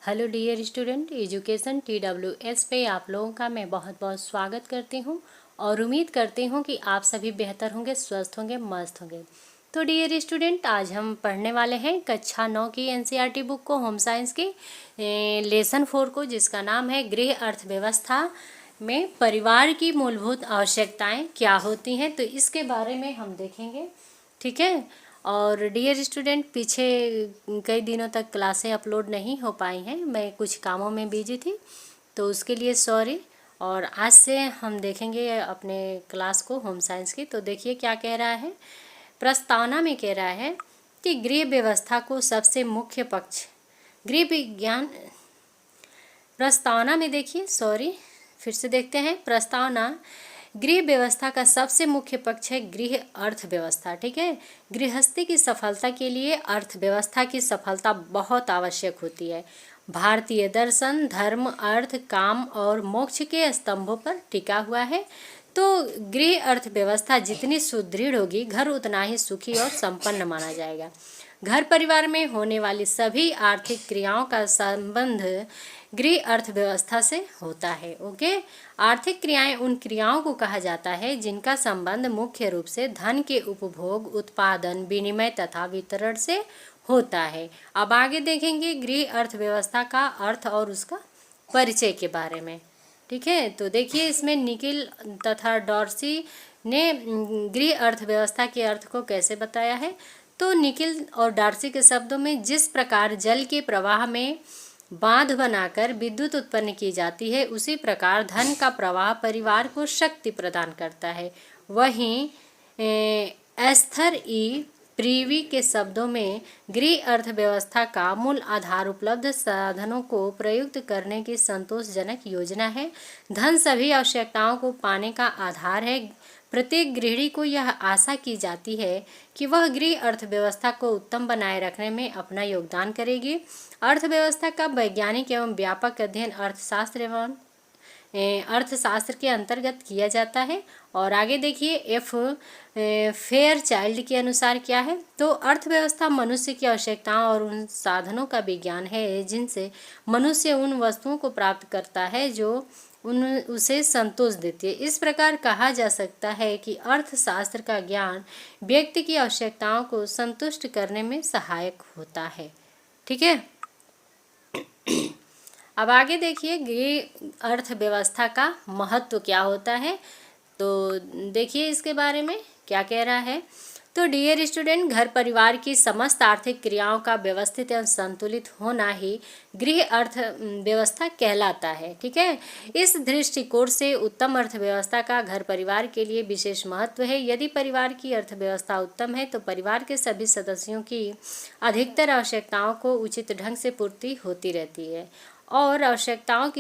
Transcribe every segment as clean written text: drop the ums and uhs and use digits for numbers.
Hello dear student, education TWS पे आप लोगों का मैं बहुत बहुत स्वागत करती हूँ और उम्मीद करती हूँ कि आप सभी बेहतर होंगे, स्वस्थ होंगे, मस्त होंगे। तो डियर स्टूडेंट, आज हम पढ़ने वाले हैं कक्षा 9 की NCERT बुक को, होम साइंस की लेसन 4 को, जिसका नाम है गृह अर्थव्यवस्था में परिवार की मूलभूत आवश्यकताएं क्या होती हैं। तो इसके बारे में हम देखेंगे, ठीक है। और डियर स्टूडेंट, पीछे कई दिनों तक क्लासें अपलोड नहीं हो पाई हैं, मैं कुछ कामों में बिजी थी, तो उसके लिए सॉरी। और आज से हम देखेंगे अपने क्लास को, होम साइंस की। तो देखिए क्या कह रहा है। प्रस्तावना में कह रहा है कि गृह व्यवस्था को सबसे मुख्य पक्ष गृह विज्ञान प्रस्तावना में देखिए, सॉरी फिर से देखते हैं। प्रस्तावना, गृह व्यवस्था का सबसे मुख्य पक्ष है गृह अर्थव्यवस्था, ठीक है। गृहस्थी की सफलता के लिए अर्थव्यवस्था की सफलता बहुत आवश्यक होती है। भारतीय दर्शन धर्म, अर्थ, काम और मोक्ष के स्तंभों पर टिका हुआ है। तो गृह अर्थव्यवस्था जितनी सुदृढ़ होगी, घर उतना ही सुखी और संपन्न माना जाएगा। घर परिवार में होने वाली सभी आर्थिक क्रियाओं का संबंध गृह अर्थव्यवस्था से होता है। ओके, आर्थिक क्रियाएं उन क्रियाओं को कहा जाता है जिनका संबंध मुख्य रूप से धन के उपभोग, उत्पादन, विनिमय तथा वितरण से होता है। अब आगे देखेंगे गृह अर्थव्यवस्था का अर्थ और उसका परिचय के बारे में, ठीक है। तो देखिए इसमें निकिल तथा डॉर्सी ने गृह अर्थव्यवस्था के अर्थ को कैसे बताया है। तो निकिल और डार्सी के शब्दों में, जिस प्रकार जल के प्रवाह में बांध बनाकर विद्युत उत्पन्न की जाती है, उसी प्रकार धन का प्रवाह परिवार को शक्ति प्रदान करता है। वहीं एस्थर ई प्रीवी के शब्दों में, गृह अर्थव्यवस्था का मूल आधार उपलब्ध साधनों को प्रयुक्त करने की संतोषजनक योजना है। धन सभी आवश्यकताओं को पाने का आधार है। प्रत्येक गृहिणी को यह आशा की जाती है कि वह गृह अर्थव्यवस्था को उत्तम बनाए रखने में अपना योगदान करेगी। अर्थव्यवस्था का वैज्ञानिक एवं व्यापक अध्ययन अर्थशास्त्र के अंतर्गत किया जाता है। और आगे देखिए एफ फेयर चाइल्ड के अनुसार क्या है। तो अर्थव्यवस्था मनुष्य की आवश्यकताओं और उन साधनों का विज्ञान है जिनसे मनुष्य उन वस्तुओं को प्राप्त करता है जो उसे संतोष देती है। इस प्रकार कहा जा सकता है कि अर्थशास्त्र का ज्ञान व्यक्ति की आवश्यकताओं को संतुष्ट करने में सहायक होता है, ठीक है। अब आगे देखिए गृह अर्थव्यवस्था का महत्व क्या होता है। तो देखिए इसके बारे में क्या कह रहा है। तो डियर स्टूडेंट, घर परिवार की समस्त आर्थिक क्रियाओं का व्यवस्थित एवं संतुलित होना ही गृह अर्थव्यवस्था कहलाता है, ठीक है। इस दृष्टिकोण से उत्तम अर्थव्यवस्था का घर परिवार के लिए विशेष महत्व है। यदि परिवार की अर्थव्यवस्था उत्तम है तो परिवार के सभी सदस्यों की अधिकतर आवश्यकताओं को उचित ढंग से पूर्ति होती रहती है और आवश्यकताओं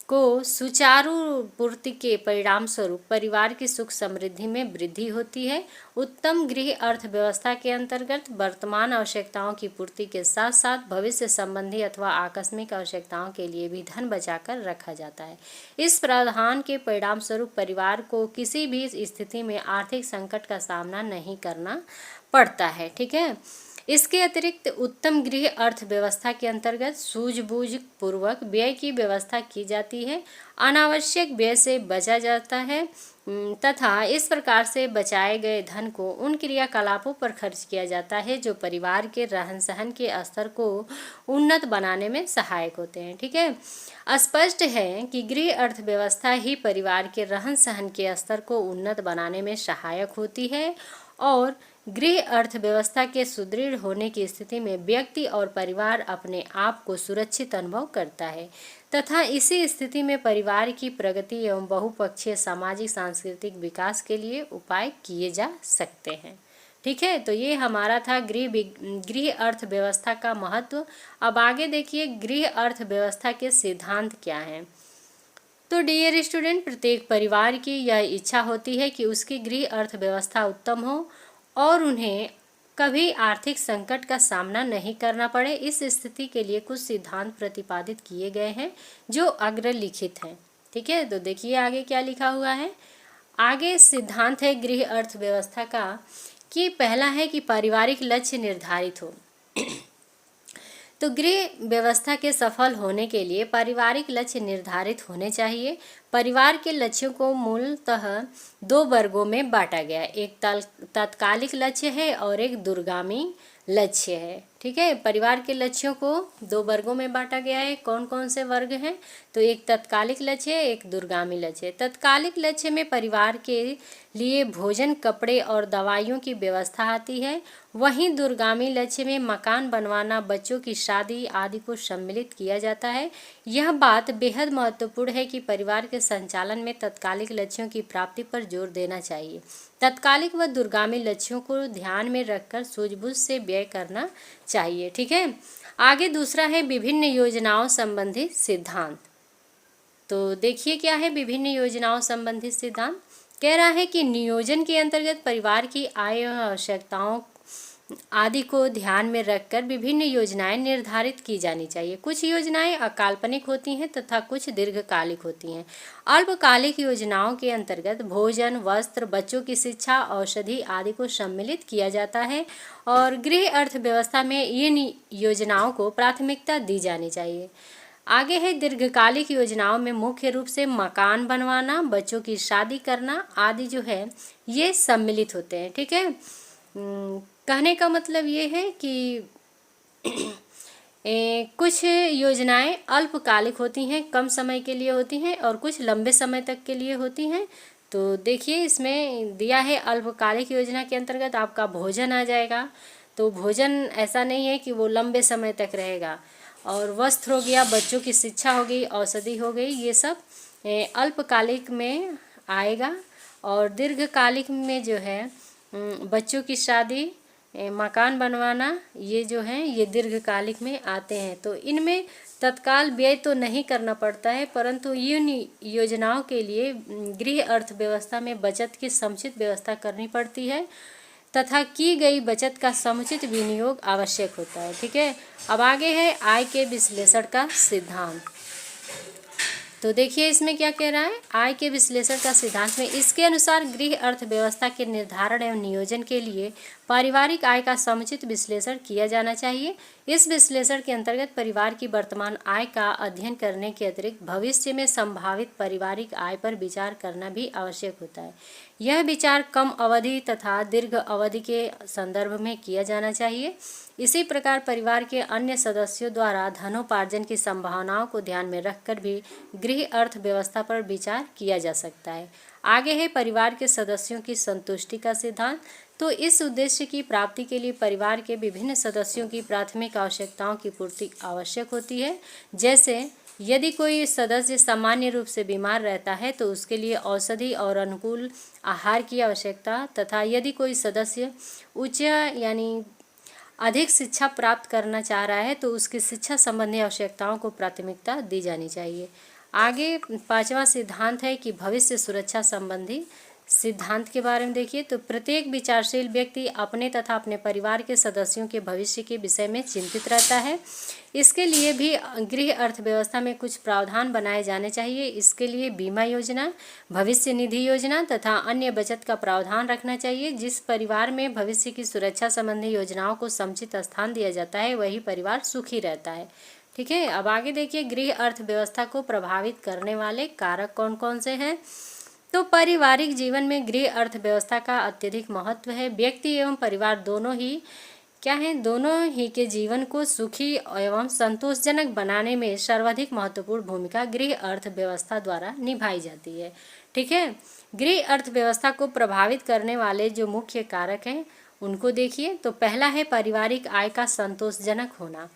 को सुचारू पूर्ति के परिणाम स्वरूप परिवार की सुख समृद्धि में वृद्धि होती है। उत्तम गृह अर्थव्यवस्था के अंतर्गत वर्तमान आवश्यकताओं की पूर्ति के साथ साथ भविष्य संबंधी अथवा आकस्मिक आवश्यकताओं के लिए भी धन बचाकर रखा जाता है। इस प्रावधान के परिणाम स्वरूप परिवार को किसी भी स्थिति में आर्थिक संकट का सामना नहीं करना पड़ता है, ठीक है। इसके अतिरिक्त उत्तम गृह अर्थव्यवस्था के अंतर्गत सूझबूझ पूर्वक व्यय की व्यवस्था की जाती है, अनावश्यक व्यय से बचा जाता है तथा इस प्रकार से बचाए गए धन को उन क्रियाकलापों पर खर्च किया जाता है जो परिवार के रहन सहन के स्तर को उन्नत बनाने में सहायक होते हैं, ठीक है। स्पष्ट है कि गृह अर्थव्यवस्था ही परिवार के रहन सहन के स्तर को उन्नत बनाने में सहायक होती है और गृह अर्थव्यवस्था के सुदृढ़ होने की स्थिति में व्यक्ति और परिवार अपने आप को सुरक्षित अनुभव करता है तथा इसी स्थिति में परिवार की प्रगति एवं बहुपक्षीय सामाजिक सांस्कृतिक विकास के लिए उपाय किए जा सकते हैं, ठीक है। तो ये हमारा था गृह अर्थव्यवस्था का महत्व। अब आगे देखिए गृह अर्थव्यवस्था के सिद्धांत क्या हैं। तो डियर स्टूडेंट, प्रत्येक परिवार की यह इच्छा होती है कि उसकी गृह अर्थव्यवस्था उत्तम हो और उन्हें कभी आर्थिक संकट का सामना नहीं करना पड़े। इस स्थिति के लिए कुछ सिद्धांत प्रतिपादित किए गए हैं जो अग्रलिखित हैं, ठीक है। तो देखिए आगे क्या लिखा हुआ है। आगे सिद्धांत है गृह अर्थव्यवस्था का कि पहला है कि पारिवारिक लक्ष्य निर्धारित हो। तो गृह व्यवस्था के सफल होने के लिए पारिवारिक लक्ष्य निर्धारित होने चाहिए। परिवार के लक्ष्यों को मूलतः दो वर्गों में बांटा गया है, एक तात्कालिक लक्ष्य है और एक दूरगामी लक्ष्य है। ठीक है, परिवार के लक्ष्यों को दो वर्गों में बांटा गया है। कौन कौन से वर्ग हैं? तो एक तात्कालिक लक्ष्य है, एक दूरगामी लक्ष्य है। तात्कालिक लक्ष्य में परिवार के लिए भोजन, कपड़े और दवाइयों की व्यवस्था आती है। वहीं दूरगामी लक्ष्य में मकान बनवाना, बच्चों की शादी आदि को सम्मिलित किया जाता है। यह बात बेहद महत्वपूर्ण है कि परिवार के संचालन में तात्कालिक लक्ष्यों की प्राप्ति पर जोर देना चाहिए। तात्कालिक व दूरगामी लक्ष्यों को ध्यान में रखकर सूझबूझ से व्यय करना चाहिए। ठीक है, आगे दूसरा है विभिन्न योजनाओं संबंधी सिद्धांत। तो देखिए क्या है विभिन्न योजनाओं संबंधित सिद्धांत। कह रहा है कि नियोजन के अंतर्गत परिवार की आय एवं आवश्यकताओं आदि को ध्यान में रखकर विभिन्न योजनाएं निर्धारित की जानी चाहिए। कुछ योजनाएं अकाल्पनिक होती हैं तथा कुछ दीर्घकालिक होती हैं। अल्पकालिक योजनाओं के अंतर्गत भोजन, वस्त्र, बच्चों की शिक्षा, औषधि आदि को सम्मिलित किया जाता है और गृह अर्थव्यवस्था में इन योजनाओं को प्राथमिकता दी जानी चाहिए। आगे है दीर्घकालिक योजनाओं में मुख्य रूप से मकान बनवाना, बच्चों की शादी करना आदि जो है ये सम्मिलित होते हैं। ठीक है, कहने का मतलब ये है कि कुछ योजनाएं अल्पकालिक होती हैं, कम समय के लिए होती हैं और कुछ लंबे समय तक के लिए होती हैं। तो देखिए इसमें दिया है अल्पकालिक योजना के अंतर्गत आपका भोजन आ जाएगा। तो भोजन ऐसा नहीं है कि वो लंबे समय तक रहेगा। और वस्त्र हो गया, बच्चों की शिक्षा हो गई, औषधि हो गई, ये सब अल्पकालिक में आएगा। और दीर्घकालिक में जो है बच्चों की शादी, मकान बनवाना, ये जो हैं ये दीर्घकालिक में आते हैं। तो इनमें तत्काल व्यय तो नहीं करना पड़ता है, परंतु इन योजनाओं के लिए गृह अर्थव्यवस्था में बचत की समुचित व्यवस्था करनी पड़ती है तथा की गई बचत का समुचित विनियोग आवश्यक होता है। ठीक है, अब आगे है आय के विश्लेषण का सिद्धांत। तो देखिए इसमें क्या कह रहा है, आय के विश्लेषण का सिद्धांत में इसके अनुसार गृह अर्थव्यवस्था के निर्धारण एवं नियोजन के लिए पारिवारिक आय का समुचित विश्लेषण किया जाना चाहिए। इस विश्लेषण के अंतर्गत परिवार की वर्तमान आय का अध्ययन करने के अतिरिक्त भविष्य में संभावित पारिवारिक आय पर विचार करना भी आवश्यक होता है। यह विचार कम अवधि तथा दीर्घ अवधि के संदर्भ में किया जाना चाहिए। इसी प्रकार परिवार के अन्य सदस्यों द्वारा धनोपार्जन की संभावनाओं को ध्यान में रखकर भी गृह अर्थव्यवस्था पर विचार किया जा सकता है। आगे है परिवार के सदस्यों की संतुष्टि का सिद्धांत। तो इस उद्देश्य की प्राप्ति के लिए परिवार के विभिन्न सदस्यों की प्राथमिक आवश्यकताओं की पूर्ति आवश्यक होती है। जैसे यदि कोई सदस्य सामान्य रूप से बीमार रहता है तो उसके लिए औषधि और अनुकूल आहार की आवश्यकता, तथा यदि कोई सदस्य उच्च यानी अधिक शिक्षा प्राप्त करना चाह रहा है तो उसकी शिक्षा संबंधी आवश्यकताओं को प्राथमिकता दी जानी चाहिए। आगे पांचवा सिद्धांत है कि भविष्य सुरक्षा संबंधी सिद्धांत के बारे में देखिए। तो प्रत्येक विचारशील व्यक्ति अपने तथा अपने परिवार के सदस्यों के भविष्य के विषय में चिंतित रहता है। इसके लिए भी गृह अर्थव्यवस्था में कुछ प्रावधान बनाए जाने चाहिए। इसके लिए बीमा योजना, भविष्य निधि योजना तथा अन्य बचत का प्रावधान रखना चाहिए। जिस परिवार में भविष्य की सुरक्षा संबंधी योजनाओं को समुचित स्थान दिया जाता है वही परिवार सुखी रहता है। ठीक है, अब आगे देखिए गृह अर्थव्यवस्था को प्रभावित करने वाले कारक कौन कौन से हैं। तो पारिवारिक जीवन में गृह अर्थव्यवस्था का अत्यधिक महत्व है। व्यक्ति एवं परिवार दोनों ही क्या है, दोनों ही के जीवन को सुखी एवं संतोषजनक बनाने में सर्वाधिक महत्वपूर्ण भूमिका गृह अर्थव्यवस्था द्वारा निभाई जाती है। ठीक है, गृह अर्थव्यवस्था को प्रभावित करने वाले जो मुख्य कारक हैं उनको देखिए। तो पहला है पारिवारिक आय का संतोषजनक होना।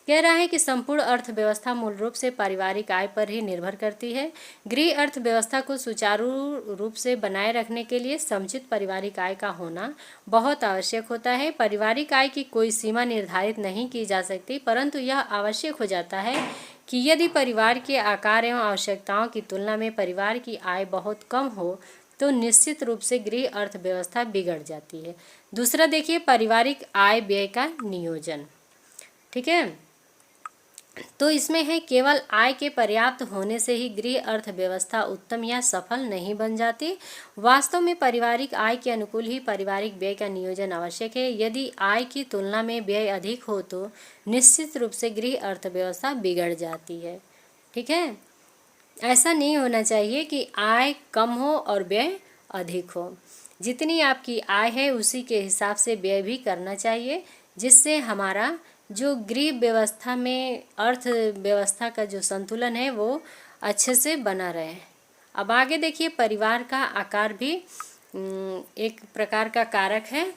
कह रहा है कि संपूर्ण अर्थव्यवस्था मूल रूप से पारिवारिक आय पर ही निर्भर करती है। गृह अर्थव्यवस्था को सुचारू रूप से बनाए रखने के लिए समुचित पारिवारिक आय का होना बहुत आवश्यक होता है। पारिवारिक आय की कोई सीमा निर्धारित नहीं की जा सकती, परंतु यह आवश्यक हो जाता है कि यदि परिवार के आकार एवं आवश्यकताओं की तुलना में परिवार की आय बहुत कम हो तो निश्चित रूप से गृह अर्थव्यवस्था बिगड़ जाती है। दूसरा देखिए पारिवारिक आय व्यय का नियोजन। ठीक है, तो इसमें है केवल आय के पर्याप्त होने से ही गृह अर्थव्यवस्था उत्तम या सफल नहीं बन जाती। वास्तव में पारिवारिक आय के अनुकूल ही पारिवारिक व्यय का नियोजन आवश्यक है। यदि आय की तुलना में व्यय अधिक हो तो निश्चित रूप से गृह अर्थव्यवस्था बिगड़ जाती है। ठीक है, ऐसा नहीं होना चाहिए कि आय कम हो और व्यय अधिक हो। जितनी आपकी आय है उसी के हिसाब से व्यय भी करना चाहिए, जिससे हमारा जो गृह व्यवस्था में अर्थव्यवस्था का जो संतुलन है वो अच्छे से बना रहे। अब आगे देखिए, परिवार का आकार भी एक प्रकार का कारक है।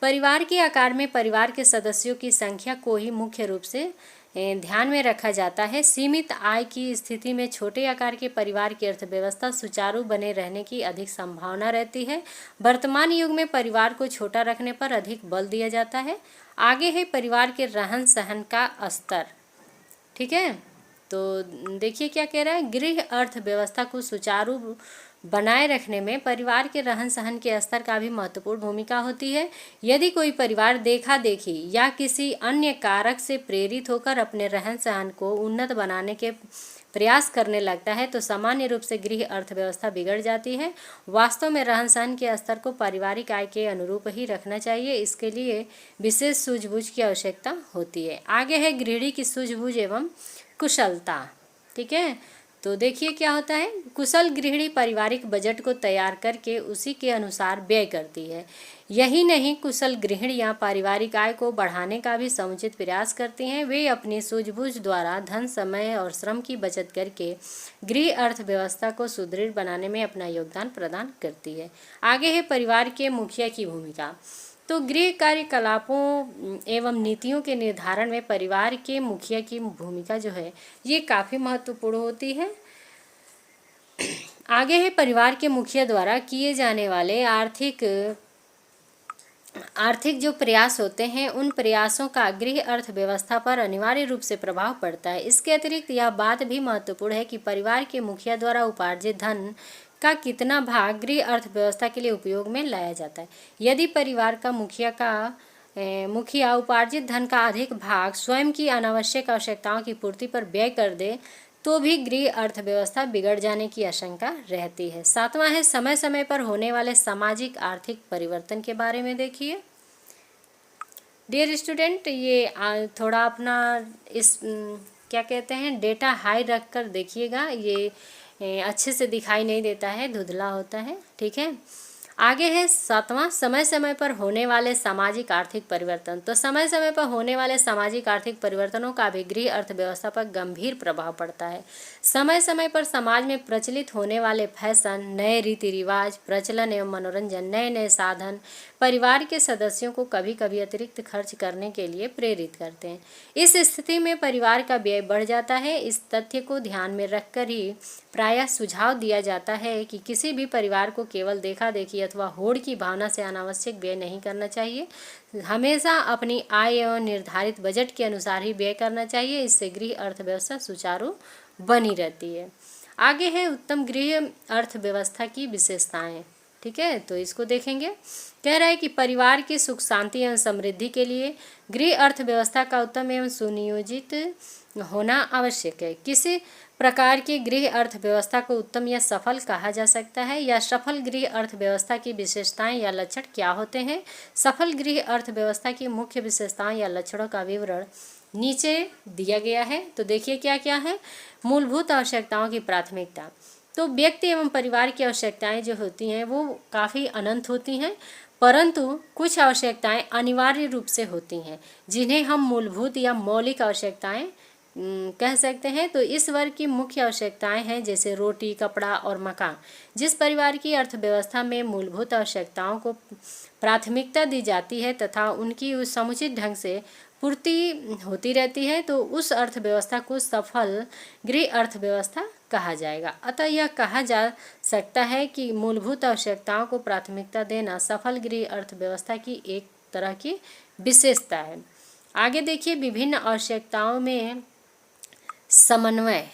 परिवार के आकार में परिवार के सदस्यों की संख्या को ही मुख्य रूप से ध्यान में रखा जाता है। सीमित आय की स्थिति में छोटे आकार के परिवार की अर्थव्यवस्था सुचारू बने रहने की अधिक संभावना रहती है। वर्तमान युग में परिवार को छोटा रखने पर अधिक बल दिया जाता है। आगे है परिवार के रहन सहन का स्तर। ठीक है, तो देखिए क्या कह रहा है, गृह अर्थव्यवस्था को सुचारू बनाए रखने में परिवार के रहन सहन के स्तर का भी महत्वपूर्ण भूमिका होती है। यदि कोई परिवार देखा देखी या किसी अन्य कारक से प्रेरित होकर अपने रहन सहन को उन्नत बनाने के प्रयास करने लगता है तो सामान्य रूप से गृह अर्थव्यवस्था बिगड़ जाती है। वास्तव में रहन सहन के स्तर को पारिवारिक आय के अनुरूप ही रखना चाहिए। इसके लिए विशेष सूझबूझ की आवश्यकता होती है। आगे है गृहिणी की सूझबूझ एवं कुशलता। ठीक है, तो देखिए क्या होता है, कुशल गृहिणी पारिवारिक बजट को तैयार करके उसी के अनुसार व्यय करती है। यही नहीं, कुशल गृहिणियाँ पारिवारिक आय को बढ़ाने का भी समुचित प्रयास करती हैं। वे अपनी सूझबूझ द्वारा धन, समय और श्रम की बचत करके गृह अर्थव्यवस्था को सुदृढ़ बनाने में अपना योगदान प्रदान करती है। आगे है परिवार के मुखिया की भूमिका। तो गृह कार्यकलापों एवं नीतियों के निर्धारण में परिवार के मुखिया की भूमिका जो है ये काफ़ी महत्वपूर्ण होती है। आगे है परिवार के मुखिया द्वारा किए जाने वाले आर्थिक जो प्रयास होते हैं उन प्रयासों का गृह अर्थव्यवस्था पर अनिवार्य रूप से प्रभाव पड़ता है। इसके अतिरिक्त यह बात भी महत्वपूर्ण है कि परिवार के मुखिया द्वारा उपार्जित धन का कितना भाग गृह अर्थव्यवस्था के लिए उपयोग में लाया जाता है। यदि परिवार का मुखिया उपार्जित धन का अधिक भाग स्वयं की अनावश्यक आवश्यकताओं की पूर्ति पर व्यय कर दे तो भी गृह अर्थव्यवस्था बिगड़ जाने की आशंका रहती है। सातवां है समय समय पर होने वाले सामाजिक आर्थिक परिवर्तन के बारे में देखिए। डियर स्टूडेंट, ये थोड़ा अपना इस क्या कहते हैं डेटा हाई रख कर देखिएगा, ये अच्छे से दिखाई नहीं देता है, धुंधला होता है। ठीक है, आगे है सातवां, समय समय पर होने वाले सामाजिक आर्थिक परिवर्तन। तो समय समय पर होने वाले सामाजिक आर्थिक परिवर्तनों का भी गृह अर्थव्यवस्था पर गंभीर प्रभाव पड़ता है। समय समय पर समाज में प्रचलित होने वाले फैशन, नए रीति रिवाज, प्रचलन एवं मनोरंजन, नए नए साधन परिवार के सदस्यों को कभी कभी अतिरिक्त खर्च करने के लिए प्रेरित करते हैं। इस स्थिति में परिवार का व्यय बढ़ जाता है। इस तथ्य को ध्यान में रखकर ही प्रायः सुझाव दिया जाता है कि किसी भी परिवार को केवल देखा देखी अथवा होड़ की भावना से अनावश्यक व्यय नहीं करना चाहिए। हमेशा अपनी आय एवं निर्धारित बजट के अनुसार ही व्यय करना चाहिए। इससे गृह अर्थव्यवस्था सुचारू बनी रहती है। आगे है उत्तम गृह अर्थव्यवस्था की विशेषताएं। ठीक है, तो इसको देखेंगे। कह रहा है कि परिवार की सुख शांति एवं समृद्धि के लिए गृह अर्थव्यवस्था का उत्तम एवं सुनियोजित होना आवश्यक है। किसी प्रकार की गृह अर्थव्यवस्था को उत्तम या सफल कहा जा सकता है। या सफल गृह अर्थव्यवस्था की विशेषताएं या लक्षण क्या होते हैं? सफल गृह अर्थव्यवस्था की मुख्य विशेषताएं या लक्षणों का विवरण नीचे दिया गया है। तो देखिए क्या क्या है। मूलभूत आवश्यकताओं की प्राथमिकता। तो व्यक्ति एवं परिवार की आवश्यकताएं जो होती हैं वो काफ़ी अनंत होती हैं, परंतु कुछ आवश्यकताएं अनिवार्य रूप से होती हैं जिन्हें हम मूलभूत या मौलिक आवश्यकताएं कह सकते हैं। तो इस वर्ग की मुख्य आवश्यकताएं हैं जैसे रोटी, कपड़ा और मकान। जिस परिवार की अर्थव्यवस्था में मूलभूत आवश्यकताओं को प्राथमिकता दी जाती है तथा उनकी उस समुचित ढंग से पूर्ति होती रहती है तो उस अर्थव्यवस्था को सफल गृह अर्थव्यवस्था कहा जाएगा। अतः यह कहा जा सकता है कि मूलभूत आवश्यकताओं को प्राथमिकता देना सफल गृह अर्थव्यवस्था की एक तरह की विशेषता है। आगे देखिए विभिन्न आवश्यकताओं में समन्वय।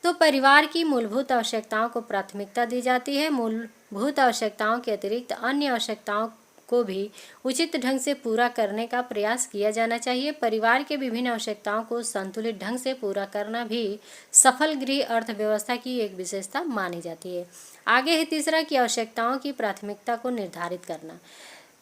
तो परिवार की मूलभूत आवश्यकताओं को प्राथमिकता दी जाती है। मूलभूत आवश्यकताओं के अतिरिक्त अन्य आवश्यकताओं को भी उचित ढंग से पूरा करने का प्रयास किया जाना चाहिए। परिवार के विभिन्न आवश्यकताओं को संतुलित ढंग से पूरा करना भी सफल गृह अर्थव्यवस्था की एक विशेषता मानी जाती है। आगे है तीसरा कि आवश्यकताओं की प्राथमिकता को निर्धारित करना।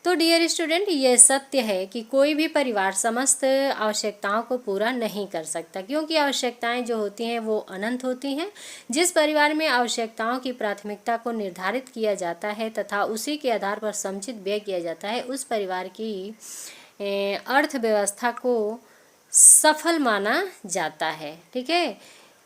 तो डियर स्टूडेंट, यह सत्य है कि कोई भी परिवार समस्त आवश्यकताओं को पूरा नहीं कर सकता, क्योंकि आवश्यकताएं जो होती हैं वो अनंत होती हैं। जिस परिवार में आवश्यकताओं की प्राथमिकता को निर्धारित किया जाता है तथा उसी के आधार पर समुचित व्यय किया जाता है, उस परिवार की अर्थव्यवस्था को सफल माना जाता है। ठीक है,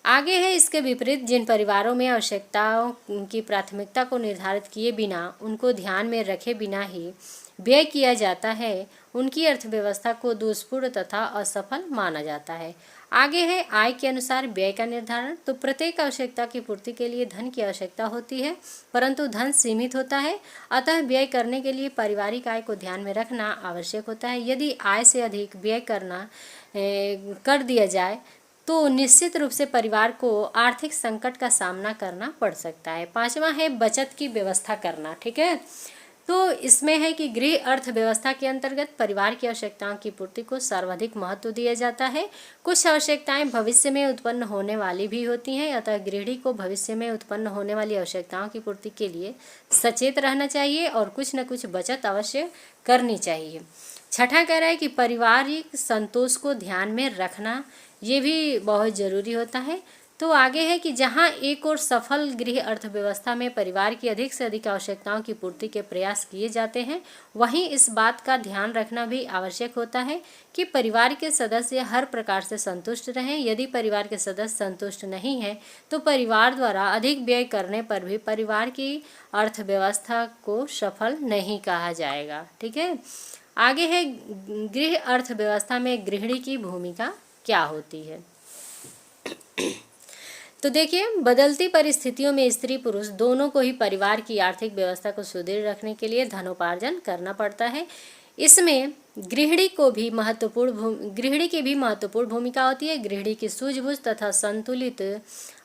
आगे है इसके विपरीत, जिन परिवारों में आवश्यकताओं की प्राथमिकता को निर्धारित किए बिना, उनको ध्यान में रखे बिना ही व्यय किया जाता है, उनकी अर्थव्यवस्था को दोषपूर्ण तथा असफल माना जाता है। आगे है आय के अनुसार व्यय का निर्धारण। तो प्रत्येक आवश्यकता की पूर्ति के लिए धन की आवश्यकता होती है, परंतु धन सीमित होता है, अतः व्यय करने के लिए पारिवारिक आय को ध्यान में रखना आवश्यक होता है। यदि आय से अधिक व्यय कर दिया जाए तो निश्चित रूप से परिवार को आर्थिक संकट का सामना करना पड़ सकता है। पांचवा है बचत की व्यवस्था करना। ठीक है, तो इसमें है कि गृह अर्थव्यवस्था के अंतर्गत परिवार की आवश्यकताओं की पूर्ति को सर्वाधिक महत्व दिया जाता है। कुछ आवश्यकताएं भविष्य में उत्पन्न होने वाली भी होती हैं, अतः गृहिणी को भविष्य में उत्पन्न होने वाली आवश्यकताओं की पूर्ति के लिए सचेत रहना चाहिए और कुछ न कुछ बचत अवश्य करनी चाहिए। छठा कह रहा है कि पारिवारिक संतोष को ध्यान में रखना, ये भी बहुत ज़रूरी होता है। तो आगे है कि जहां एक और सफल गृह अर्थव्यवस्था में परिवार की अधिक से अधिक आवश्यकताओं की पूर्ति के प्रयास किए जाते हैं, वहीं इस बात का ध्यान रखना भी आवश्यक होता है कि परिवार के सदस्य हर प्रकार से संतुष्ट रहें। यदि परिवार के सदस्य संतुष्ट नहीं हैं तो परिवार द्वारा अधिक व्यय करने पर भी परिवार की अर्थव्यवस्था को सफल नहीं कहा जाएगा। ठीक है, आगे है गृह अर्थव्यवस्था में गृहिणी की भूमिका क्या होती है। तो देखिए, बदलती परिस्थितियों में स्त्री पुरुष दोनों को ही परिवार की आर्थिक व्यवस्था को सुदृढ़ रखने के लिए धनोपार्जन करना पड़ता है। इसमें गृहिणी की भी महत्वपूर्ण भूमिका होती है। गृहिणी की सूझबूझ तथा संतुलित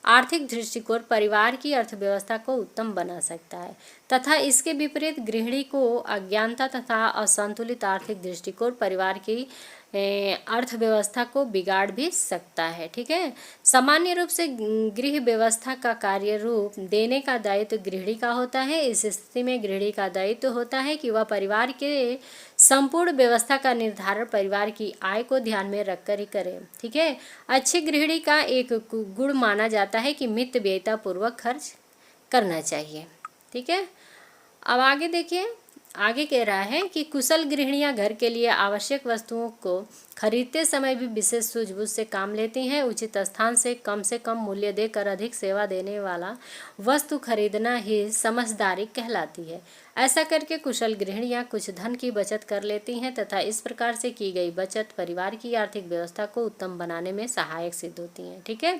आर्थिक दृष्टिकोण परिवार की अर्थव्यवस्था को उत्तम बना सकता है, तथा इसके विपरीत गृहिणी को अज्ञानता तथा असंतुलित आर्थिक दृष्टिकोण परिवार की अर्थव्यवस्था को बिगाड़ भी सकता है। ठीक है, सामान्य रूप से गृह व्यवस्था का कार्य रूप देने का दायित्व गृहिणी का होता है। इस स्थिति में गृहिणी का दायित्व होता है कि वह परिवार के संपूर्ण व्यवस्था का निर्धारण परिवार की आय को ध्यान में रखकर ही करे। ठीक है, अच्छी गृहिणी का एक गुण माना जाता है कि मित व्ययता पूर्वक खर्च करना चाहिए। ठीक है, अब आगे देखिए, आगे कह रहा है कि कुशल गृहिणियां घर के लिए आवश्यक वस्तुओं को खरीदते समय भी विशेष सूझबूझ से काम लेती हैं। उचित स्थान से कम मूल्य देकर अधिक सेवा देने वाला वस्तु खरीदना ही समझदारी कहलाती है। ऐसा करके कुशल गृहिणियां कुछ धन की बचत कर लेती हैं तथा इस प्रकार से की गई बचत परिवार की आर्थिक व्यवस्था को उत्तम बनाने में सहायक सिद्ध होती हैं। ठीक है,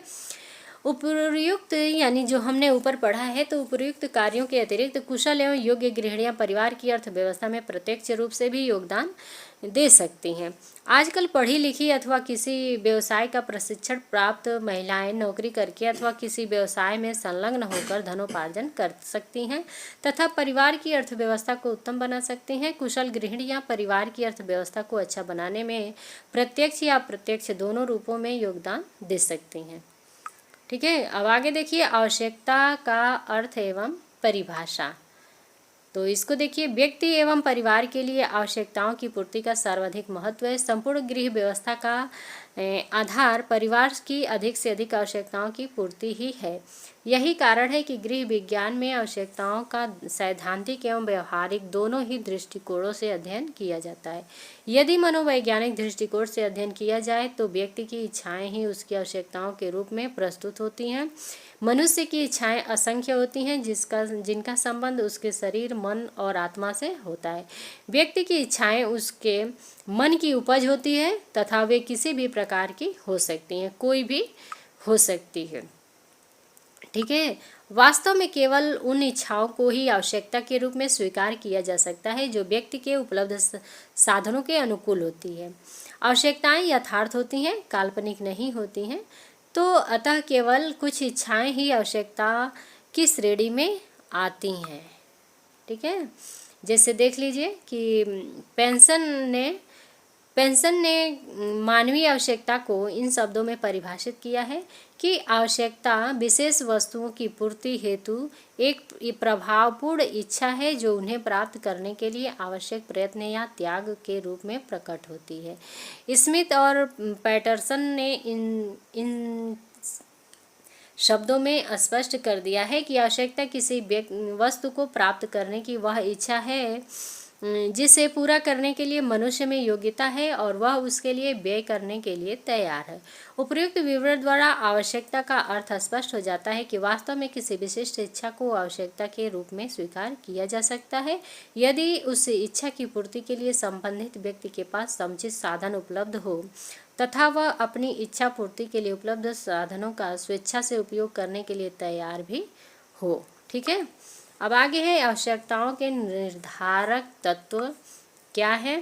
उपयुक्त यानी जो हमने ऊपर पढ़ा है, तो उपयुक्त कार्यों के अतिरिक्त कुशल एवं योग्य गृहिणियां परिवार की अर्थव्यवस्था में प्रत्यक्ष रूप से भी योगदान दे सकती हैं। आजकल पढ़ी लिखी अथवा किसी व्यवसाय का प्रशिक्षण प्राप्त महिलाएं नौकरी करके अथवा किसी व्यवसाय में संलग्न होकर धनोपार्जन कर सकती हैं तथा परिवार की अर्थव्यवस्था को उत्तम बना सकती हैं। कुशल गृहिणियां परिवार की अर्थव्यवस्था को अच्छा बनाने में प्रत्यक्ष या अप्रत्यक्ष दोनों रूपों में योगदान दे सकती हैं। ठीक है, अब आगे देखिए, आवश्यकता का अर्थ एवं परिभाषा। तो इसको देखिए, व्यक्ति एवं परिवार के लिए आवश्यकताओं की पूर्ति का सर्वाधिक महत्व है। संपूर्ण गृह व्यवस्था का आधार परिवार की अधिक से अधिक आवश्यकताओं की पूर्ति ही है। यही कारण है कि गृह विज्ञान में आवश्यकताओं का सैद्धांतिक एवं व्यवहारिक दोनों ही दृष्टिकोणों से अध्ययन किया जाता है। यदि मनोवैज्ञानिक दृष्टिकोण से अध्ययन किया जाए तो व्यक्ति की इच्छाएं ही उसकी आवश्यकताओं के रूप में प्रस्तुत होती हैं। मनुष्य की इच्छाएं असंख्य होती हैं जिनका संबंध उसके शरीर, मन और आत्मा से होता है। व्यक्ति की इच्छाएं उसके मन की उपज होती है तथा वे किसी भी प्रकार की हो सकती हैं, कोई भी हो सकती है। ठीक है, वास्तव में केवल उन इच्छाओं को ही आवश्यकता के रूप में स्वीकार किया जा सकता है जो व्यक्ति के उपलब्ध साधनों के अनुकूल होती है। आवश्यकताएं यथार्थ होती हैं, काल्पनिक नहीं होती हैं। तो अतः केवल कुछ इच्छाएं ही आवश्यकता की श्रेणी में आती हैं। ठीक है, जैसे देख लीजिए कि पेंसन ने मानवीय आवश्यकता को इन शब्दों में परिभाषित किया है कि आवश्यकता विशेष वस्तुओं की पूर्ति हेतु एक प्रभावपूर्ण इच्छा है जो उन्हें प्राप्त करने के लिए आवश्यक प्रयत्न या त्याग के रूप में प्रकट होती है। स्मिथ और पैटरसन ने इन शब्दों में स्पष्ट कर दिया है कि आवश्यकता किसी वस्तु को प्राप्त करने की वह इच्छा है जिसे पूरा करने के लिए मनुष्य में योग्यता है और वह उसके लिए व्यय करने के लिए तैयार है। उपर्युक्त विवरण द्वारा आवश्यकता का अर्थ स्पष्ट हो जाता है कि वास्तव में किसी विशिष्ट इच्छा को आवश्यकता के रूप में स्वीकार किया जा सकता है यदि उस इच्छा की पूर्ति के लिए संबंधित व्यक्ति के पास समुचित साधन उपलब्ध हो तथा वह अपनी इच्छा पूर्ति के लिए उपलब्ध साधनों का स्वेच्छा से उपयोग करने के लिए तैयार भी हो। ठीक है, अब आगे है आवश्यकताओं के निर्धारक तत्व क्या है।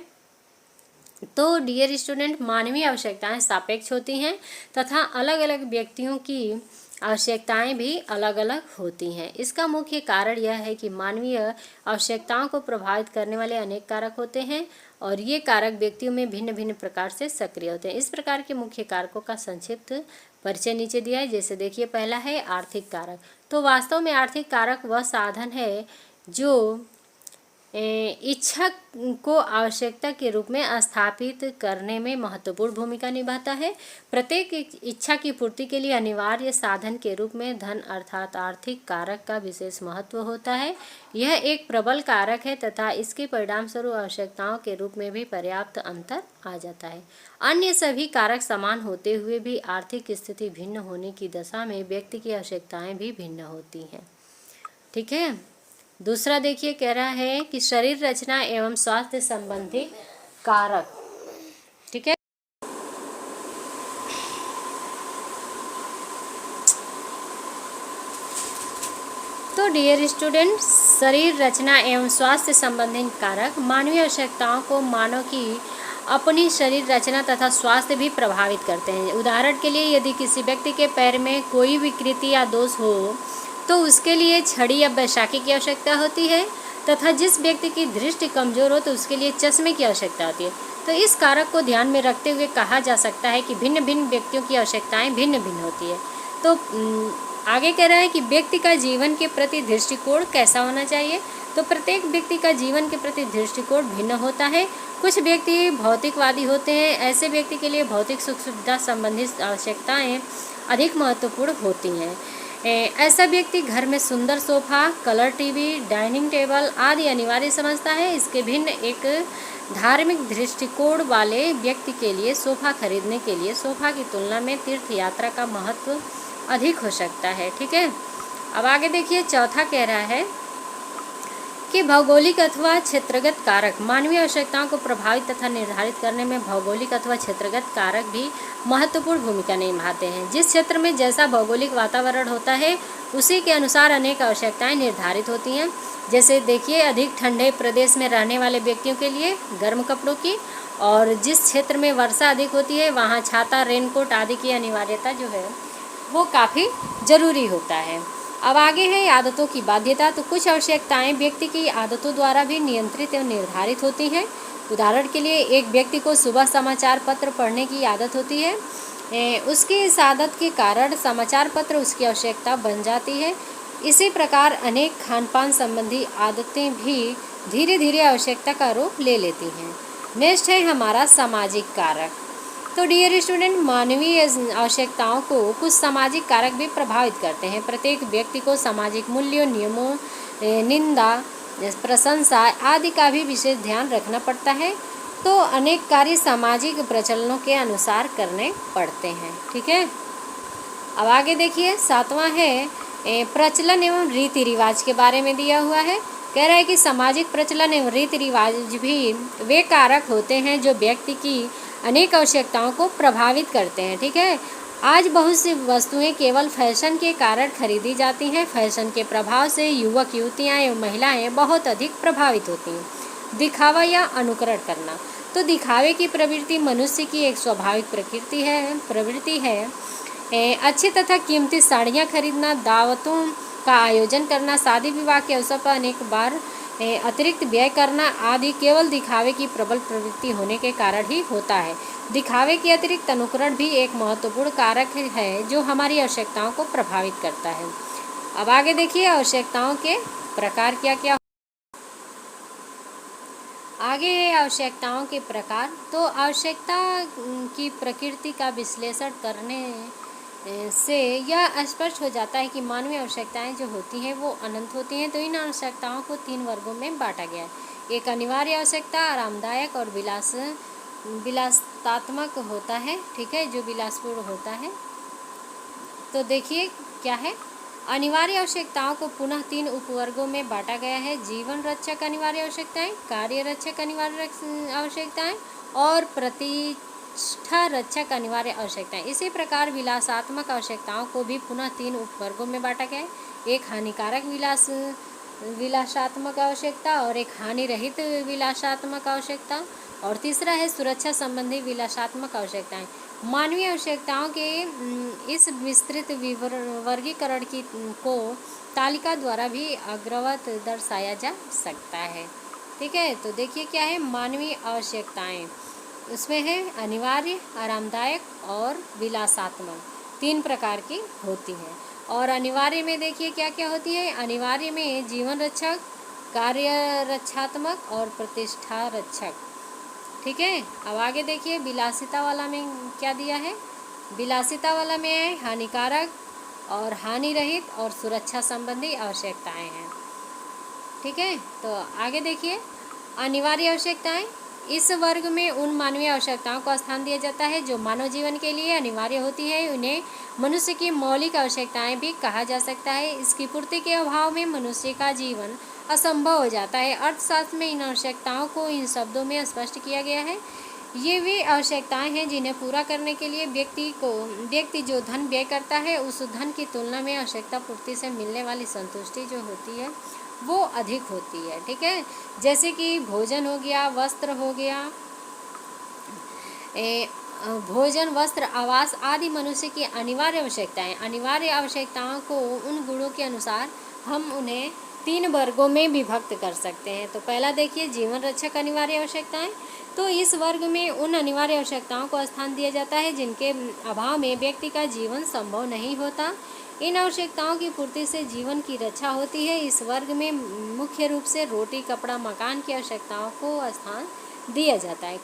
तो डियर स्टूडेंट, मानवीय आवश्यकताएं सापेक्ष होती हैं तथा अलग अलग व्यक्तियों की आवश्यकताएं भी अलग अलग होती हैं। इसका मुख्य कारण यह है कि मानवीय आवश्यकताओं को प्रभावित करने वाले अनेक कारक होते हैं और ये कारक व्यक्तियों में भिन्न भिन्न प्रकार से सक्रिय होते हैं। इस प्रकार के मुख्य कारकों का संक्षिप्त परिचय नीचे दिया है। जैसे देखिए, पहला है आर्थिक कारक। तो वास्तव में आर्थिक कारक वह साधन है जो इच्छा को आवश्यकता के रूप में स्थापित करने में महत्वपूर्ण भूमिका निभाता है। प्रत्येक इच्छा की पूर्ति के लिए अनिवार्य साधन के रूप में धन अर्थात आर्थिक कारक का विशेष महत्व होता है। यह एक प्रबल कारक है तथा इसके परिणाम स्वरूप आवश्यकताओं के रूप में भी पर्याप्त अंतर आ जाता है। अन्य सभी कारक समान होते हुए भी आर्थिक स्थिति भिन्न होने की दशा में व्यक्ति की आवश्यकताएं भी भिन्न होती हैं। ठीक है, दूसरा देखिए, कह रहा है कि शरीर रचना एवं स्वास्थ्य संबंधी कारक। ठीक है, तो डियर स्टूडेंट, शरीर रचना एवं स्वास्थ्य संबंधी कारक मानवीय आवश्यकताओं को मानव की अपनी शरीर रचना तथा स्वास्थ्य भी प्रभावित करते हैं। उदाहरण के लिए, यदि किसी व्यक्ति के पैर में कोई विकृति या दोष हो तो उसके लिए छड़ी या बैसाखी की आवश्यकता होती है तथा जिस व्यक्ति की दृष्टि कमजोर हो तो उसके लिए चश्मे की आवश्यकता होती है। तो इस कारक को ध्यान में रखते हुए कहा जा सकता है कि भिन्न भिन्न व्यक्तियों की आवश्यकताएं भिन्न भिन्न होती है। तो आगे कह रहा है कि व्यक्ति का जीवन के प्रति दृष्टिकोण कैसा होना चाहिए। तो प्रत्येक व्यक्ति का जीवन के प्रति दृष्टिकोण भिन्न होता है। कुछ व्यक्ति भौतिकवादी होते हैं। ऐसे व्यक्ति के लिए भौतिक सुख सुविधा संबंधित आवश्यकताएं अधिक महत्वपूर्ण होती हैं। ऐसा व्यक्ति घर में सुंदर sofa, colour TV, dining table आदि अनिवार्य समझता है। इसके भिन्न एक धार्मिक दृष्टिकोण वाले व्यक्ति के लिए सोफा खरीदने के लिए सोफा की तुलना में तीर्थ यात्रा का महत्व अधिक हो सकता है। ठीक है, अब आगे देखिए, चौथा कह रहा है कि भौगोलिक अथवा क्षेत्रगत कारक मानवीय आवश्यकताओं को प्रभावित तथा निर्धारित करने में भौगोलिक अथवा क्षेत्रगत कारक भी महत्वपूर्ण भूमिका निभाते हैं। जिस क्षेत्र में जैसा भौगोलिक वातावरण होता है उसी के अनुसार अनेक आवश्यकताएं निर्धारित होती हैं। जैसे देखिए, अधिक ठंडे प्रदेश में रहने वाले व्यक्तियों के लिए गर्म कपड़ों की, और जिस क्षेत्र में वर्षा अधिक होती है वहाँ छाता, रेनकोट आदि की अनिवार्यता जो है वो काफ़ी ज़रूरी होता है। अब आगे है आदतों की बाध्यता। तो कुछ आवश्यकताएं व्यक्ति की आदतों द्वारा भी नियंत्रित एवं निर्धारित होती हैं। उदाहरण के लिए, एक व्यक्ति को सुबह समाचार पत्र पढ़ने की आदत होती है। उसकी इस आदत के कारण समाचार पत्र उसकी आवश्यकता बन जाती है। इसी प्रकार अनेक खान-पान संबंधी आदतें भी धीरे धीरे आवश्यकता का रूप ले लेती हैं। नेक्स्ट है हमारा सामाजिक कारक। तो डियर स्टूडेंट, मानवीय आवश्यकताओं को कुछ सामाजिक कारक भी प्रभावित करते हैं। प्रत्येक व्यक्ति को सामाजिक मूल्यों, नियमों, निंदा, प्रशंसा आदि का भी विशेष ध्यान रखना पड़ता है। तो अनेक कार्य सामाजिक प्रचलनों के अनुसार करने पड़ते हैं। ठीक है, अब आगे देखिए, सातवां है प्रचलन एवं रीति रिवाज के बारे में दिया हुआ है। कह रहा है कि सामाजिक प्रचलन एवं रीति रिवाज भी वे कारक होते हैं जो व्यक्ति की अनेक आवश्यकताओं को प्रभावित करते हैं। ठीक है, आज बहुत सी वस्तुएं केवल फैशन के कारण खरीदी जाती हैं। फैशन के प्रभाव से युवक युवतियां एवं महिलाएं बहुत अधिक प्रभावित होती हैं। दिखावा या अनुकरण करना। तो दिखावे की प्रवृत्ति मनुष्य की एक स्वाभाविक प्रवृत्ति है। अच्छी तथा कीमती साड़ियाँ खरीदना, दावतों का आयोजन करना, शादी विवाह के अवसर पर अनेक बार अतिरिक्त व्यय करना आदि केवल दिखावे की प्रबल प्रवृत्ति होने के कारण ही होता है। दिखावे के अतिरिक्त अनुकरण भी एक महत्वपूर्ण कारक है जो हमारी आवश्यकताओं को प्रभावित करता है। अब आगे देखिए आवश्यकताओं के प्रकार क्या क्या। आगे है आवश्यकताओं के प्रकार। तो आवश्यकता की प्रकृति का विश्लेषण करने से यह स्पष्ट हो जाता है कि मानवीय आवश्यकताएं जो होती हैं वो अनंत होती हैं। तो इन आवश्यकताओं को 3 वर्गों में बांटा गया है। एक अनिवार्य आवश्यकता, आरामदायक और विलासात्मक होता है, ठीक है, जो विलासपूर्ण होता है। तो देखिए क्या है, अनिवार्य आवश्यकताओं को पुनः 3 उपवर्गों में बांटा गया है। जीवन रक्षक अनिवार्य आवश्यकताएं, कार्य रक्षक अनिवार्य आवश्यकताएं और प्रतिष्ठा रक्षक अनिवार्य आवश्यकताएं। इसी प्रकार विलासात्मक आवश्यकताओं को भी पुनः 3 उपवर्गों में बांटा गया है। एक हानिकारक विलासात्मक आवश्यकता और एक हानि रहित विलासात्मक आवश्यकता और तीसरा है सुरक्षा संबंधी विलासात्मक आवश्यकताएं। मानवीय आवश्यकताओं के इस विस्तृत वर्गीकरण को तालिका द्वारा भी अग्रवत दर्शाया जा सकता है, ठीक है। तो देखिए क्या है, मानवीय आवश्यकताएं उसमें है अनिवार्य, आरामदायक और विलासात्मक, 3 प्रकार की होती हैं। और अनिवार्य में देखिए क्या क्या होती है। अनिवार्य में जीवन रक्षक, कार्य रक्षात्मक और प्रतिष्ठा रक्षक, ठीक है। अब आगे देखिए विलासिता वाला में क्या दिया है। विलासिता वाला में है हानिकारक और हानि रहित और सुरक्षा संबंधी आवश्यकताएं हैं, ठीक है। तो आगे देखिए अनिवार्य आवश्यकताएं। इस वर्ग में उन मानवीय आवश्यकताओं को स्थान दिया जाता है जो मानव जीवन के लिए अनिवार्य होती है। उन्हें मनुष्य की मौलिक आवश्यकताएं भी कहा जा सकता है। इसकी पूर्ति के अभाव में मनुष्य का जीवन असंभव हो जाता है। अर्थशास्त्र में इन आवश्यकताओं को इन शब्दों में स्पष्ट किया गया है। ये वे आवश्यकताएं हैं जिन्हें पूरा करने के लिए व्यक्ति जो धन व्यय करता है उस धन की तुलना में आवश्यकता पूर्ति से मिलने वाली संतुष्टि जो होती है वो अधिक होती है, ठीक है। जैसे कि भोजन हो गया, वस्त्र हो गया, भोजन, वस्त्र, आवास आदि मनुष्य की अनिवार्य आवश्यकताएं। अनिवार्य आवश्यकताओं को उन गुणों के अनुसार हम उन्हें 3 वर्गों में विभक्त कर सकते हैं। तो पहला देखिए जीवन रक्षक अनिवार्य आवश्यकताएं। तो इस वर्ग में उन अनिवार्य आवश्यकताओं को स्थान दिया जाता है जिनके अभाव में व्यक्ति का जीवन संभव नहीं होता। इन आवश्यकताओं की पूर्ति से जीवन की रक्षा होती है। इस वर्ग में मुख्य रूप से रोटी, कपड़ा, मकान की आवश्यकताओं को स्थान दिया जाता है।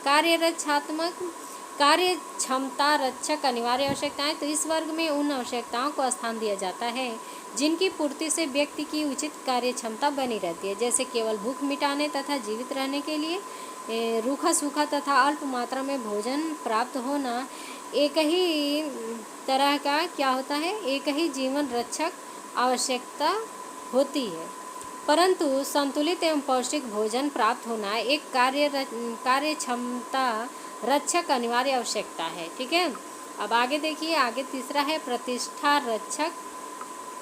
कार्य क्षमता रक्षक अनिवार्य आवश्यकताएं। तो इस वर्ग में उन आवश्यकताओं को स्थान दिया जाता है जिनकी पूर्ति से व्यक्ति की उचित कार्य क्षमता बनी रहती है, जैसे केवल भूख मिटाने तथा जीवित रहने के लिए रूखा सूखा तथा अल्प मात्रा में भोजन प्राप्त होना एक ही तरह का क्या होता है, एक ही जीवन रक्षक आवश्यकता होती है। परंतु संतुलित एवं पौष्टिक भोजन प्राप्त होना एक कार्य क्षमता रक्षक अनिवार्य आवश्यकता है, ठीक है। अब आगे देखिए, आगे तीसरा है प्रतिष्ठा रक्षक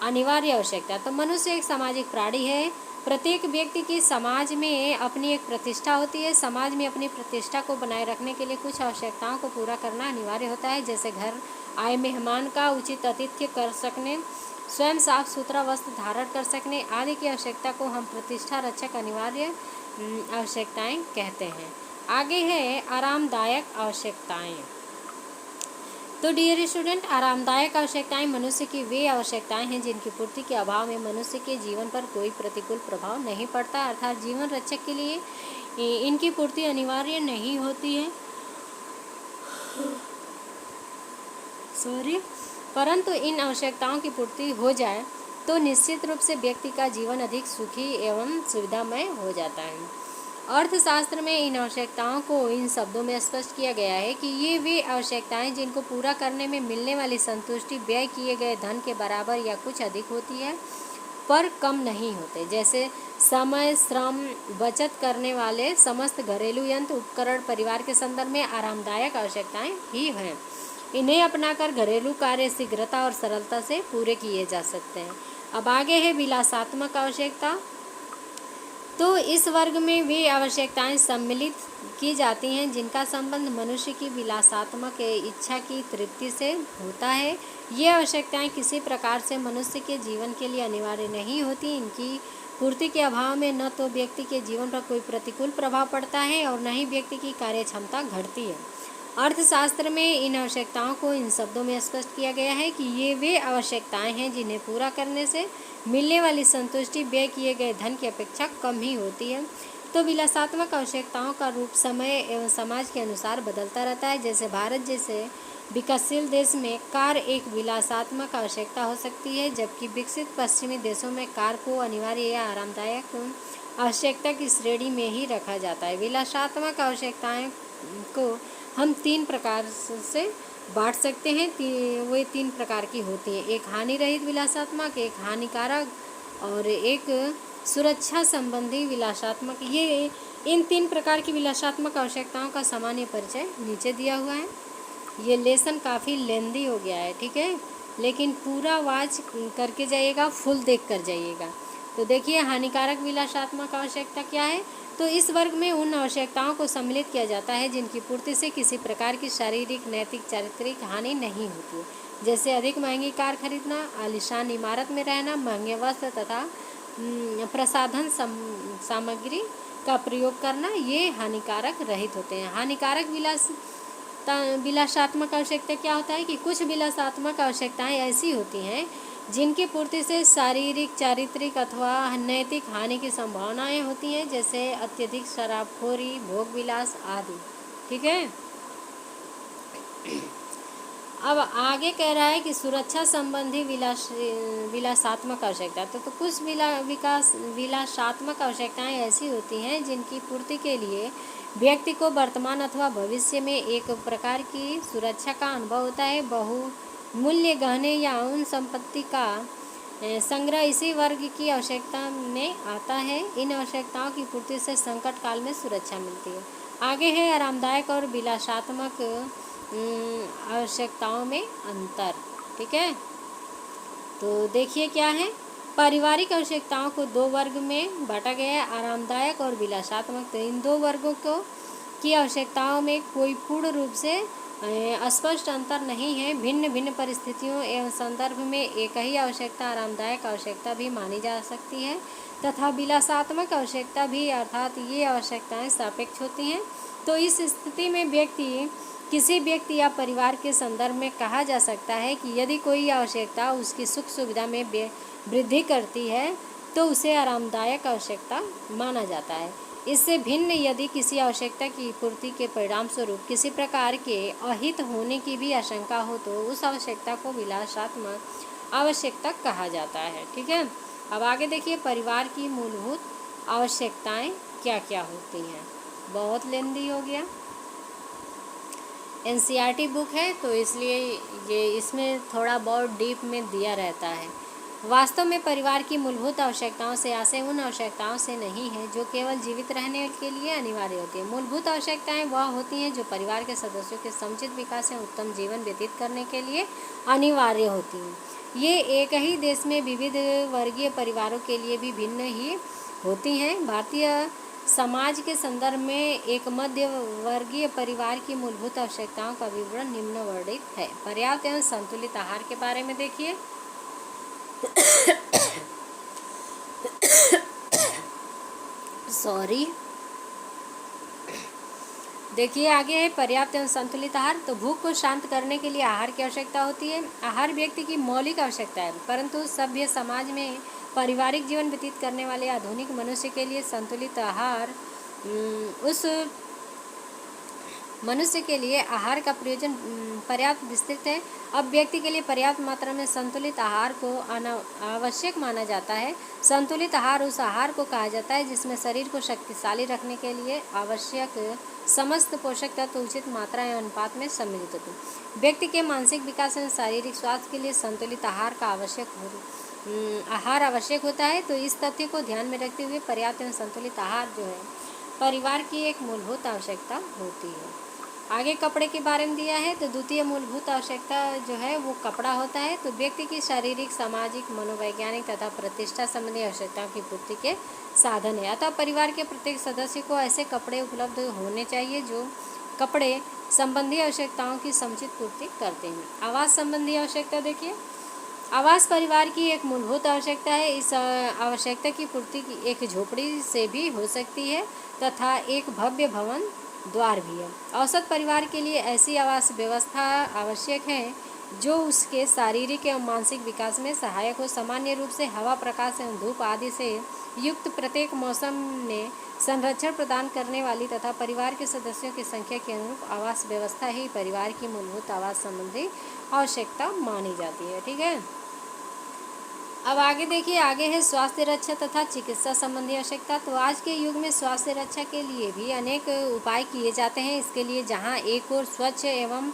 अनिवार्य आवश्यकता। तो मनुष्य एक सामाजिक प्राणी है। प्रत्येक व्यक्ति की समाज में अपनी एक प्रतिष्ठा होती है। समाज में अपनी प्रतिष्ठा को बनाए रखने के लिए कुछ आवश्यकताओं को पूरा करना अनिवार्य होता है, जैसे घर आए मेहमान का उचित आतिथ्य कर सकने, स्वयं साफ सुथरा वस्त्र धारण कर सकने आदि की आवश्यकता को हम प्रतिष्ठा रक्षक अनिवार्य आवश्यकताएं कहते हैं। आगे है आरामदायक आवश्यकताएं। तो डियर स्टूडेंट, आरामदायक आवश्यकताएं मनुष्य की वे आवश्यकताएं हैं जिनकी पूर्ति के अभाव में मनुष्य के जीवन पर कोई प्रतिकूल प्रभाव नहीं पड़ता, अर्थात जीवन रक्षक के लिए इनकी पूर्ति अनिवार्य नहीं होती है। परंतु इन आवश्यकताओं की पूर्ति हो जाए तो निश्चित रूप से व्यक्ति का जीवन अधिक सुखी एवं सुविधामय हो जाता है। अर्थशास्त्र में इन आवश्यकताओं को इन शब्दों में स्पष्ट किया गया है कि ये वे आवश्यकताएं जिनको पूरा करने में मिलने वाली संतुष्टि व्यय किए गए धन के बराबर या कुछ अधिक होती है, पर कम नहीं होते, जैसे समय, श्रम, बचत करने वाले समस्त घरेलू यंत्र उपकरण परिवार के संदर्भ में आरामदायक आवश्यकताएं ही हैं। इन्हें अपनाकर घरेलू कार्य शीघ्रता और सरलता से पूरे किए जा सकते हैं। अब आगे है विलासात्मक आवश्यकता। तो इस वर्ग में वे आवश्यकताएं सम्मिलित की जाती हैं जिनका संबंध मनुष्य की विलासात्मक इच्छा की तृप्ति से होता है। ये आवश्यकताएं किसी प्रकार से मनुष्य के जीवन के लिए अनिवार्य नहीं होती। इनकी पूर्ति के अभाव में न तो व्यक्ति के जीवन पर कोई प्रतिकूल प्रभाव पड़ता है और न ही व्यक्ति की कार्य क्षमता घटती है। अर्थशास्त्र में इन आवश्यकताओं को इन शब्दों में स्पष्ट किया गया है कि ये वे आवश्यकताएं हैं जिन्हें पूरा करने से मिलने वाली संतुष्टि व्यय किए गए धन की अपेक्षा कम ही होती है। तो विलासात्मक आवश्यकताओं का रूप समय एवं समाज के अनुसार बदलता रहता है। जैसे भारत जैसे विकासशील देश में कार एक विलासात्मक आवश्यकता हो सकती है, जबकि विकसित पश्चिमी देशों में कार को अनिवार्य या आरामदायक आवश्यकता की श्रेणी में ही रखा जाता है। विलासात्मक आवश्यकताएं को हम 3 प्रकार से बांट सकते हैं। वे 3 प्रकार की होती हैं। एक हानि रहित विलासात्मक, एक हानिकारक और एक सुरक्षा संबंधी विलासात्मक। ये इन 3 प्रकार की विलासात्मक आवश्यकताओं का सामान्य परिचय नीचे दिया हुआ है। ये लेसन काफ़ी लेंदी हो गया है, ठीक है, लेकिन पूरा वाच करके जाइएगा, फुल देख कर जाइएगा। तो देखिए हानिकारक विलासात्मक आवश्यकता क्या है। तो इस वर्ग में उन आवश्यकताओं को सम्मिलित किया जाता है जिनकी पूर्ति से किसी प्रकार की शारीरिक, नैतिक, चारित्रिक हानि नहीं होती। जैसे अधिक महंगी कार खरीदना, आलीशान इमारत में रहना, महंगे वस्त्र तथा प्रसाधन सामग्री का प्रयोग करना, ये हानिकारक रहित होते हैं। हानिकारक विलासात्मक आवश्यकता क्या होता है कि कुछ विलासात्मक आवश्यकताएं ऐसी होती हैं जिनकी पूर्ति से शारीरिक, चारित्रिक अथवा नैतिक हानि की संभावनाएं होती हैं, जैसे अत्यधिक शराबखोरी, भोग विलास आदि, ठीक है। अब आगे कह रहा है कि सुरक्षा संबंधी विलासात्मक आवश्यकता। तो कुछ विलासात्मक आवश्यकताएं ऐसी होती हैं जिनकी पूर्ति के लिए व्यक्ति को वर्तमान अथवा भविष्य में एक प्रकार की सुरक्षा का अनुभव होता है। बहुमूल्य गहने या उन संपत्ति का संग्रह इसी वर्ग की आवश्यकता में आता है। इन आवश्यकताओं की पूर्ति से संकट काल में सुरक्षा मिलती है। आगे है आरामदायक और विलासात्मक आवश्यकताओं में अंतर, ठीक है। तो देखिए क्या है, पारिवारिक आवश्यकताओं को 2 वर्ग में बांटा गया है, आरामदायक और विलासात्मक। तो इन 2 वर्गों की आवश्यकताओं में कोई पूर्ण रूप से स्पष्ट अंतर नहीं है। भिन्न भिन्न परिस्थितियों एवं संदर्भ में एक ही आवश्यकता आरामदायक आवश्यकता भी मानी जा सकती है तथा विलासात्मक आवश्यकता भी, अर्थात ये आवश्यकताएं सापेक्ष होती हैं। तो इस स्थिति में किसी व्यक्ति या परिवार के संदर्भ में कहा जा सकता है कि यदि कोई आवश्यकता उसकी सुख सुविधा में वृद्धि करती है तो उसे आरामदायक आवश्यकता माना जाता है। इससे भिन्न यदि किसी आवश्यकता की पूर्ति के परिणाम स्वरूप किसी प्रकार के अहित होने की भी आशंका हो तो उस आवश्यकता को विलासात्मक आवश्यकता कहा जाता है, ठीक है। अब आगे देखिए परिवार की मूलभूत आवश्यकताएं क्या क्या होती हैं। बहुत लेंदी हो गया, एनसीईआरटी बुक है तो इसलिए ये इसमें थोड़ा बहुत डीप में दिया रहता है। वास्तव में परिवार की मूलभूत आवश्यकताओं से आशय उन आवश्यकताओं से नहीं है जो केवल जीवित रहने के लिए अनिवार्य होती है। मूलभूत आवश्यकताएं वह होती हैं जो परिवार के सदस्यों के समुचित विकास एवं उत्तम जीवन व्यतीत करने के लिए अनिवार्य होती हैं। ये एक ही देश में विविध वर्गीय परिवारों के लिए भी भिन्न ही होती हैं। भारतीय समाज के संदर्भ में एक मध्य वर्गीय परिवार की मूलभूत आवश्यकताओं का विवरण निम्न वर्णित है। पर्याप्त एवं संतुलित आहार के बारे में देखिए। देखिए आगे है पर्याप्त एवं संतुलित आहार। तो भूख को शांत करने के लिए आहार की आवश्यकता होती है। आहार व्यक्ति की मौलिक आवश्यकता है, परंतु सभ्य समाज में पारिवारिक जीवन व्यतीत करने वाले आधुनिक मनुष्य के लिए संतुलित आहार उस मनुष्य के लिए आहार का प्रयोजन पर्याप्त विस्तृत है। अब व्यक्ति के लिए पर्याप्त मात्रा में संतुलित आहार को आवश्यक माना जाता है। संतुलित आहार उस आहार को कहा जाता है जिसमें शरीर को शक्तिशाली रखने के लिए आवश्यक समस्त पोषक तत्व उचित मात्रा एवं अनुपात में सम्मिलित होते हैं। व्यक्ति के मानसिक विकास एवं शारीरिक स्वास्थ्य के लिए संतुलित आहार आवश्यक होता है। तो इस तथ्य को ध्यान में रखते हुए पर्याप्त एवं संतुलित आहार जो है परिवार की एक मूलभूत आवश्यकता होती है। आगे कपड़े के बारे में दिया है। तो द्वितीय मूलभूत आवश्यकता जो है वो कपड़ा होता है। तो व्यक्ति की शारीरिक, सामाजिक, मनोवैज्ञानिक तथा प्रतिष्ठा संबंधी आवश्यकताओं की पूर्ति के साधन है। अतः परिवार के प्रत्येक सदस्य को ऐसे कपड़े उपलब्ध होने चाहिए जो कपड़े संबंधी आवश्यकताओं की समुचित पूर्ति करते हैं। आवास संबंधी आवश्यकता देखिए। आवास परिवार की एक मूलभूत आवश्यकता है। इस आवश्यकता की पूर्ति की एक झोपड़ी से भी हो सकती है तथा एक भव्य भवन द्वार भी है। औसत परिवार के लिए ऐसी आवास व्यवस्था आवश्यक है जो उसके शारीरिक एवं मानसिक विकास में सहायक हो। सामान्य रूप से हवा, प्रकाश एवं धूप आदि से युक्त प्रत्येक मौसम में संरक्षण प्रदान करने वाली तथा परिवार के सदस्यों की संख्या के अनुरूप आवास व्यवस्था ही परिवार की मूलभूत आवास संबंधी आवश्यकता मानी जाती है। ठीक है, अब आगे देखिए, आगे है स्वास्थ्य रक्षा तथा चिकित्सा संबंधी आवश्यकता। तो आज के युग में स्वास्थ्य रक्षा के लिए भी अनेक उपाय किए जाते हैं। इसके लिए जहां एक ओर स्वच्छ एवं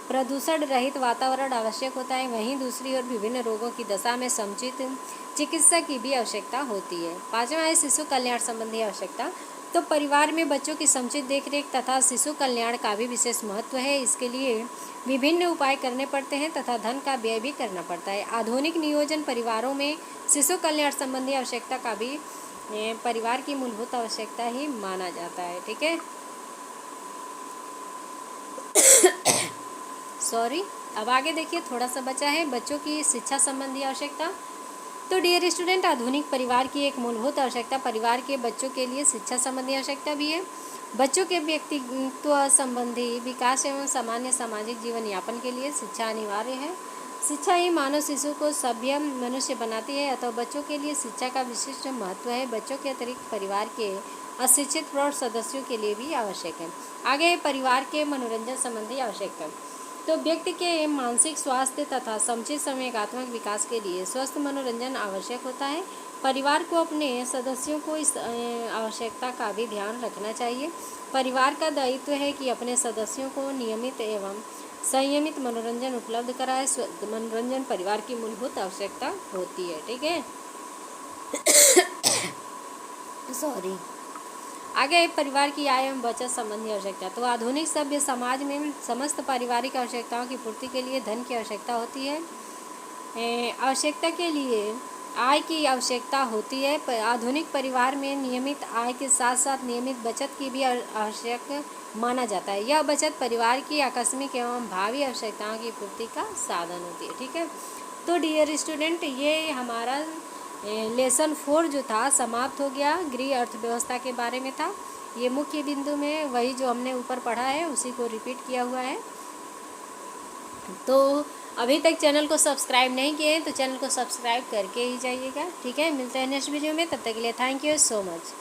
प्रदूषण रहित वातावरण आवश्यक होता है, वहीं दूसरी ओर विभिन्न रोगों की दशा में समुचित चिकित्सा की भी आवश्यकता होती है। पांचवा है शिशु कल्याण संबंधी आवश्यकता। तो परिवार में बच्चों की समुचित देखरेख तथा शिशु कल्याण का भी विशेष महत्व है। इसके लिए विभिन्न उपाय करने पड़ते हैं तथा धन का व्यय भी करना पड़ता है। आधुनिक नियोजन परिवारों में शिशु कल्याण संबंधी आवश्यकता का भी परिवार की मूलभूत आवश्यकता ही माना जाता है। ठीक है, सॉरी, अब आगे देखिए, थोड़ा सा बचा है बच्चों की शिक्षा संबंधी आवश्यकता। तो डियर स्टूडेंट, आधुनिक परिवार की एक मूलभूत आवश्यकता परिवार के बच्चों के लिए शिक्षा संबंधी आवश्यकता भी है। बच्चों के व्यक्तित्व संबंधी विकास एवं सामान्य सामाजिक जीवन यापन के लिए शिक्षा अनिवार्य है। शिक्षा ही मानव शिशु को सभ्य मनुष्य बनाती है, अतः बच्चों के लिए शिक्षा का विशिष्ट महत्व है। बच्चों के अतिरिक्त परिवार के अशिक्षित प्रौढ़ सदस्यों के लिए भी आवश्यक है। आगे है परिवार के मनोरंजन संबंधी आवश्यकता। तो व्यक्ति के मानसिक स्वास्थ्य तथा समुचित संवेगात्मक विकास के लिए स्वस्थ मनोरंजन आवश्यक होता है। परिवार को अपने सदस्यों को इस आवश्यकता का भी ध्यान रखना चाहिए। परिवार का दायित्व है कि अपने सदस्यों को नियमित एवं संयमित मनोरंजन उपलब्ध कराए। मनोरंजन परिवार की मूलभूत आवश्यकता होती है। ठीक है, सॉरी, आगे परिवार की आय एवं बचत संबंधी आवश्यकता। तो आधुनिक सभ्य समाज में समस्त पारिवारिक आवश्यकताओं की पूर्ति के लिए धन की आवश्यकता होती है। आवश्यकता के लिए आय की आवश्यकता होती है। आधुनिक परिवार में नियमित आय के साथ साथ नियमित बचत की भी आवश्यक माना जाता है। यह बचत परिवार की आकस्मिक एवं भावी आवश्यकताओं की पूर्ति का साधन होती है। ठीक है, तो डियर स्टूडेंट, ये हमारा लेसन 4 जो था समाप्त हो गया। गृह अर्थव्यवस्था के बारे में था। ये मुख्य बिंदु में वही जो हमने ऊपर पढ़ा है उसी को रिपीट किया हुआ है। तो अभी तक चैनल को सब्सक्राइब नहीं किए हैं तो चैनल को सब्सक्राइब करके ही जाइएगा। ठीक है, मिलते हैं नेक्स्ट वीडियो में, तब तक के लिए थैंक यू सो मच।